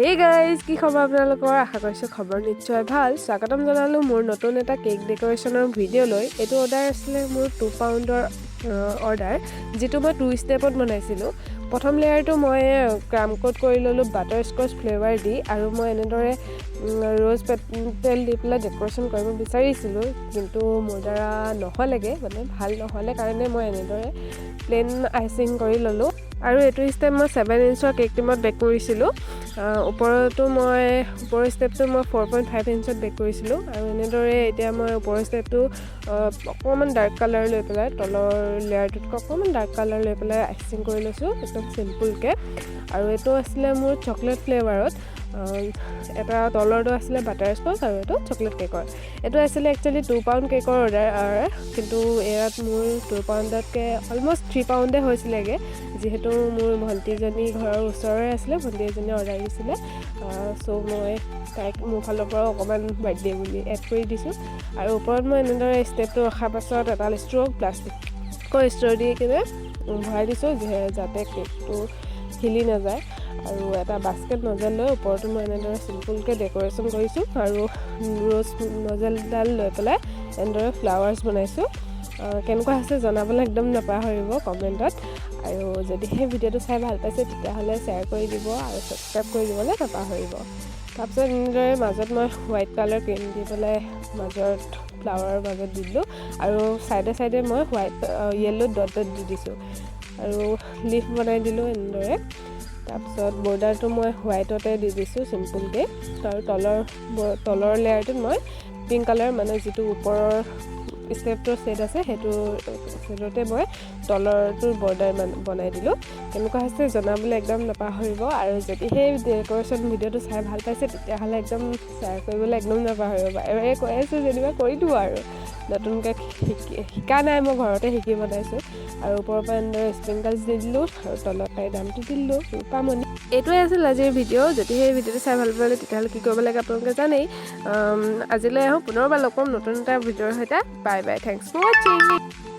Hey guys, কি খবৰ আপোনালোকৰ আশা কৰিছো খবৰ নিশ্চয় ভাল স্বাগতম জনালো মোৰ নতুন এটা কেক ডেকোৰেশনৰ ভিডিও লৈ এটো অৰ্ডাৰ আছিল মোৰ 2 পাউণ্ডৰ অৰ্ডাৰ যেটো মই 2 ষ্টেপত বনাইছিলো প্ৰথম লেয়াৰটো মই ক্ৰাম কোট কৰি ললো বাটাৰ স্কচ ফ্লেভাৰ দি আৰু মই এনেদৰে ৰ'জ পেটেল দি পেলাই ডেকোৰেশন কৰিব বিচাৰিছিলো কিন্তু মোৰ দ্বাৰা নহলেগে মানে ভাল নহলে কাৰণে মই এনেদৰে প্লেন আইচিং কৰি ললো আৰু এটো ষ্টেপ মই 7 ইঞ্চৰ কেক টিমত বেক কৰিছিলো ওপৰটো মই ওপৰৰ ষ্টেপটো মই 4.5 ইঞ্চত বেক কৰিছিলো আৰু এনেদৰে এতিয়া মই ওপৰৰ ষ্টেপটো অকমান ডাৰ্ক কালাৰ লৈ পেলাই তলৰ লেয়াৰটোত অকমান ডাৰ্ক কালাৰ লৈ পেলাই আইচিং কৰি লৈছো একদম সিম্পল কে আৰু এটো আছিল মোৰ চকলেট ফ্লেভাৰত এটা তলৰটো আছিল বাটাৰ স্কচ আৰু এটো চকলেট কেকৰ এটো আছিল একচুয়ালি 2 পাউণ্ড কেকৰ অৰ্ডাৰ কিন্তু এয়াত মোৰ 2 পাউণ্ডতকে অলমোস্ট 3 পাউণ্ডে হৈছিলেগে যেহেতু মোৰ ভন্টিজনী ঘৰৰ ওচৰৰে আছিল ভন্টিজনী অৰ্ডাৰ দিছিলে সো মই তাইক মোৰ ফালৰ পৰা অকমান বাৰ্থডে বুলি এড কৰি দিছো আৰু ওপৰত মই এনেদৰে ষ্টেপটো ৰখাৰ পাছত এটা ষ্ট্ৰ প্লাষ্টিকৰ ষ্ট্ৰ দি কিনে ভৰাই দিছো যাতে কেকটো হিলি নাযায় আৰু এটা বাস্কেট নজেল লৈ ওপৰটো মই এনেদৰে সিম্পল কে ডেকোৰেশন কৰিছো আৰু ৰ'জ নজেলডাল লৈ পেলাই এনেদৰে ফ্লাৱাৰ্স বনাইছো কেনেকুৱা আছে জনাবলৈ একদম নাপাহৰিব কমেন্টত আৰু যদি এই ভিডিওটো চাই ভাল পাইছে তেতিয়া হলে শেয়াৰ কৰি দিব আৰু সাবস্ক্ৰাইব কৰি দিবলৈ নাপাহৰিব তাৰপিছত এনেদৰে মাজত মই হোৱাইট কালাৰ ক্ৰীম দি পেলাই মাজত ফ্লাৱাৰ মাজত দিলো আৰু সাইডে সাইডে মই হোৱাইট ইয়েলো ডট ডট দি দিছো আৰু লিফ বনাই দিলো এনেদৰে তাৰপিছত বৰ্ডাৰটো মই হোৱাইটতে দি দিছো সিম্পল কে আৰু তলৰ লেয়াৰটোত মই পিংক কালাৰ মানে যেটো ওপৰৰ ষ্টেপটোৰ সেট আছে হেতু সেটতে মই তলৰটোৰ বৰ্ডাৰ বনাই দিলো কেনেকুৱা আছে জনাবলৈ একদম নাপাহৰিব আৰু যদি এই ডেকোৰেশন ভিডিওটো চাই ভাল পাইছে তেতিয়া হলে একদম শেয়াৰ কৰিবলৈ একদম নাপাহৰিব আৰু কৈ আছো যেনিবা কৰি দিও আৰু নতুনকৈ শিকা নাই মই ঘৰতে শিকি বনাইছো আৰু ওপৰৰ পৰা এনেদৰে স্প্ৰিংকলছ দি দিলো আৰু তলত তাই দামটো দিলো ৰূপামণি এইটোৱে আছিল আজিৰ ভিডিও যদি এই ভিডিওটো চাই ভাল পালে তেতিয়া হলে কি কৰিব লাগে আপোনালোকে জানেই আজিলৈ পুনৰবাৰ লগ পাম নতুন এটা ভিডিওৰ সৈতে bye bye thanks for watching